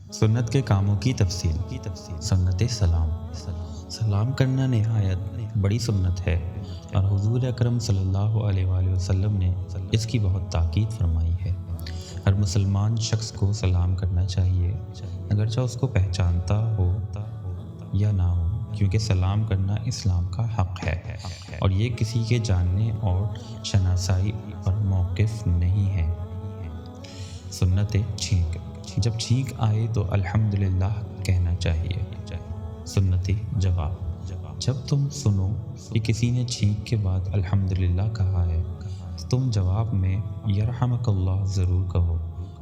سنت کے کاموں کی تفصیل سنت سلام کرنا نہایت بڑی سنت ہے اور حضور اکرم صلی اللہ علیہ وآلہ وسلم نے اس کی بہت تاکید فرمائی ہے۔ ہر مسلمان شخص کو سلام کرنا چاہیے، اگرچہ اس کو پہچانتا ہو یا نہ ہو، کیونکہ سلام کرنا اسلام کا حق ہے اور یہ کسی کے جاننے اور شناسائی پر موقف نہیں ہے۔ سنت چھینک، جب چھینک آئے تو الحمدللہ کہنا چاہیے۔ سنت جواب، جب تم سنو کہ کسی نے چھینک کے بعد الحمدللہ کہا ہے تو تم جواب میں یرحمک اللہ ضرور کہو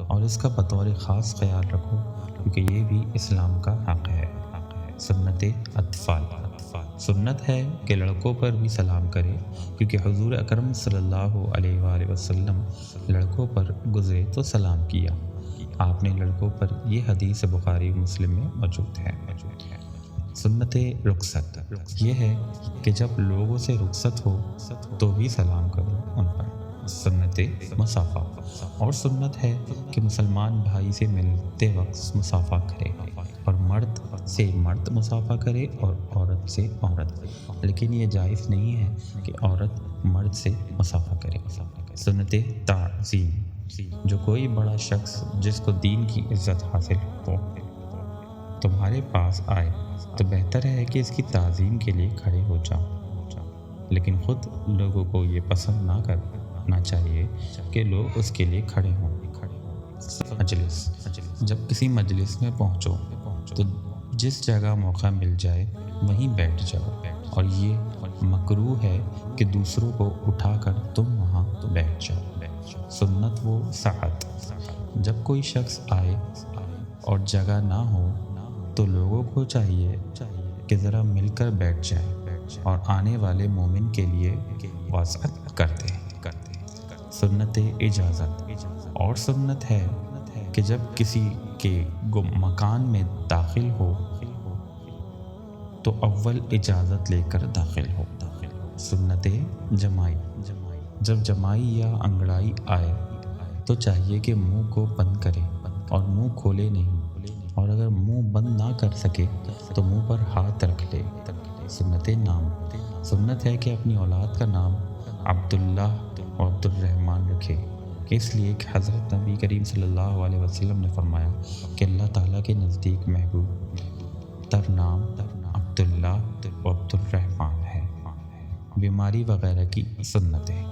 اور اس کا بطور خاص خیال رکھو، کیونکہ یہ بھی اسلام کا حق ہے۔ سنت اطفال، سنت ہے کہ لڑکوں پر بھی سلام کرے، کیونکہ حضور اکرم صلی اللہ علیہ وآلہ وسلم لڑکوں پر گزرے تو سلام کیا۔ آپ نے لڑکوں پر یہ حدیث بخاری مسلم میں موجود ہے۔ سنت رخصت، یہ ہے کہ جب لوگوں سے رخصت ہو تو بھی سلام کرو ان پر۔ سنت مصافحہ، اور سنت ہے کہ مسلمان بھائی سے ملتے وقت مصافحہ کرے اور مرد سے مرد مصافحہ کرے اور عورت سے عورت، لیکن یہ جائز نہیں ہے کہ عورت مرد سے مصافحہ کرے۔ سنت تعظیم، جو کوئی بڑا شخص جس کو دین کی عزت حاصل ہو تمہارے پاس آئے تو بہتر ہے کہ اس کی تعظیم کے لیے کھڑے ہو جاؤ، لیکن خود لوگوں کو یہ پسند نہ کرنا چاہیے کہ لوگ اس کے لیے کھڑے ہوں۔ مجلس، جب کسی مجلس میں پہنچو تو جس جگہ موقع مل جائے وہیں بیٹھ جاؤ، اور یہ مکروہ ہے کہ دوسروں کو اٹھا کر تم وہاں بیٹھ جاؤ۔ سنت و سعت، جب کوئی شخص آئے اور جگہ نہ ہو تو لوگوں کو چاہیے کہ ذرا مل کر بیٹھ جائے اور آنے والے مومن کے لیے وسعت کر دیں۔ سنت اجازت، اور سنت ہے کہ جب کسی کے مکان میں داخل ہو تو اول اجازت لے کر داخل ہو۔ سنت جمائی، جب جمائی یا انگڑائی آئے تو چاہیے کہ منہ کو بند کرے اور منہ کھولے نہیں، اور اگر منہ بند نہ کر سکے تو منہ پر ہاتھ رکھ لے۔ سنت نام، سنت ہے کہ اپنی اولاد کا نام عبداللہ اور عبد الرحمن رکھے، اس لیے کہ حضرت نبی کریم صلی اللہ علیہ وسلم نے فرمایا کہ اللہ تعالیٰ کے نزدیک محبوب تر نام عبداللہ و عبد الرحمن ہے۔ بیماری وغیرہ کی سنتیں۔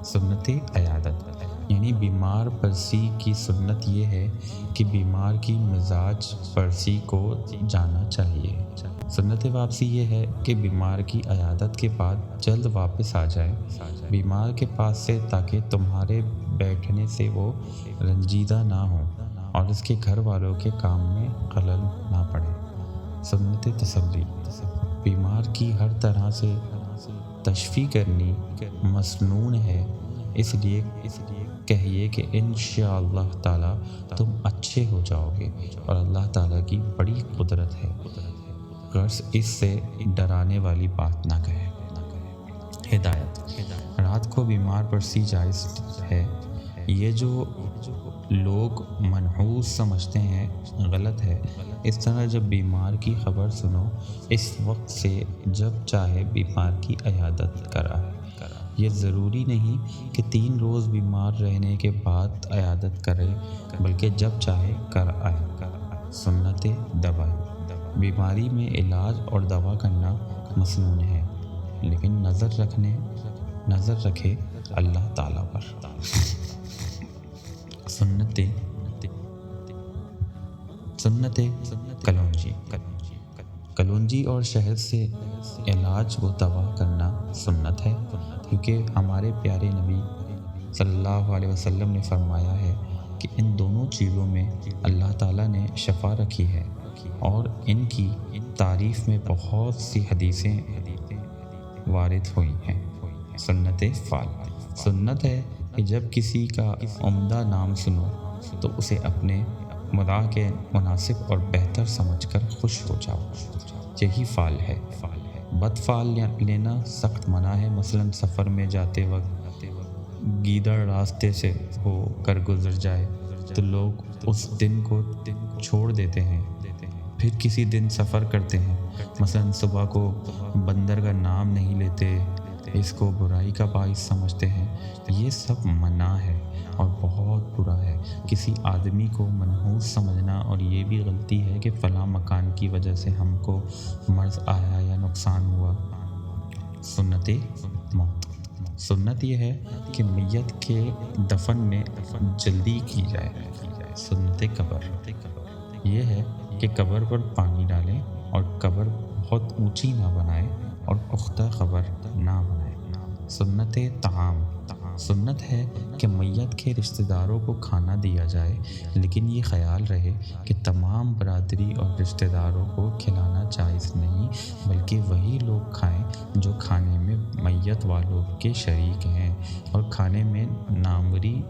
سنت عیادت، یعنی بیمار پرسی کی سنت یہ ہے کہ بیمار کی مزاج پرسی کو جانا چاہیے۔ سنت واپسی یہ ہے کہ بیمار کی عیادت کے بعد جلد واپس آ جائے بیمار کے پاس سے، تاکہ تمہارے بیٹھنے سے وہ رنجیدہ نہ ہو اور اس کے گھر والوں کے کام میں خلل نہ پڑے۔ سنت تسلی، بیمار کی ہر طرح سے تشفی کرنی مسنون ہے، اس لیے کہیے کہ انشاءاللہ تعالی تم اچھے ہو جاؤ گے اور اللہ تعالیٰ کی بڑی قدرت ہے، غرض اس سے ڈرانے والی بات نہ کہے۔ ہدایت، رات کو بیمار پرسی جائز ہے، یہ جو لوگ منحوس سمجھتے ہیں غلط ہے۔ اس طرح جب بیمار کی خبر سنو اس وقت سے جب چاہے بیمار کی عیادت کرائے، یہ ضروری نہیں کہ 3 روز بیمار رہنے کے بعد عیادت کرے، بلکہ جب چاہے کر آئے۔ سنت دوائی، بیماری میں علاج اور دوا کرنا مسنون ہے، لیکن نظر رکھے اللہ تعالیٰ پر۔ سنت کلونجی، کلونجی اور شہد سے علاج و دوا کرنا سنت ہے، کیونکہ ہمارے پیارے نبی صلی اللہ علیہ وسلم نے فرمایا ہے کہ ان دونوں چیزوں میں اللہ تعالیٰ نے شفا رکھی ہے، اور ان کی تعریف میں بہت سی حدیثیں وارد ہوئی ہیں۔ سنت فعل، سنت ہے کہ جب کسی کا عمدہ نام سنو تو اسے اپنے مداح کے مناسب اور بہتر سمجھ کر خوش ہو جاؤ، یہی فعل ہے۔ بد فعل لینا سخت منع ہے، مثلاً سفر میں جاتے وقت گیدڑ راستے سے ہو کر گزر جائے تو لوگ اس دن کو چھوڑ دیتے ہیں، پھر کسی دن سفر کرتے ہیں، مثلا صبح کو بندر کا نام نہیں لیتے، اس کو برائی کا باعث سمجھتے ہیں، یہ سب منع ہے اور بہت برا ہے۔ کسی آدمی کو منحوس سمجھنا، اور یہ بھی غلطی ہے کہ فلاں مکان کی وجہ سے ہم کو مرض آیا یا نقصان ہوا۔ سنت موت، سنت یہ ہے کہ میت کے دفن میں جلدی کی جائے۔ سنت قبر یہ ہے کہ قبر پر پانی ڈالیں اور قبر بہت اونچی نہ بنائیں اور پختہ قبر نہ بنائیں۔ سنت طعام، سنت ہے کہ میت کے رشتہ داروں کو کھانا دیا جائے، لیکن یہ خیال رہے کہ تمام برادری اور رشتہ داروں کو کھلانا جائز نہیں، بلکہ وہی لوگ کھائیں جو کھانے میں میت والوں کے شریک ہیں، اور کھانے میں ناموری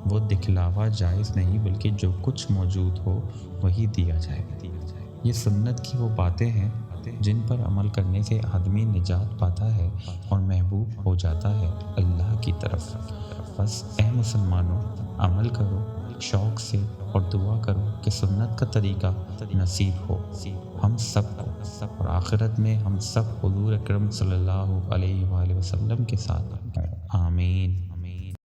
وہ دکھلاوا جائز نہیں، بلکہ جو کچھ موجود ہو وہی دیا جائے۔ یہ سنت کی وہ باتیں ہیں جن پر عمل کرنے سے آدمی نجات پاتا ہے اور محبوب ہو جاتا ہے اللہ کی طرف۔ بس اے مسلمانوں، عمل کرو شوق سے اور دعا کرو کہ سنت کا طریقہ نصیب ہو ہم سب کو، اور آخرت میں ہم سب حضور اکرم صلی اللہ علیہ وآلہ وسلم کے ساتھ۔ آمین۔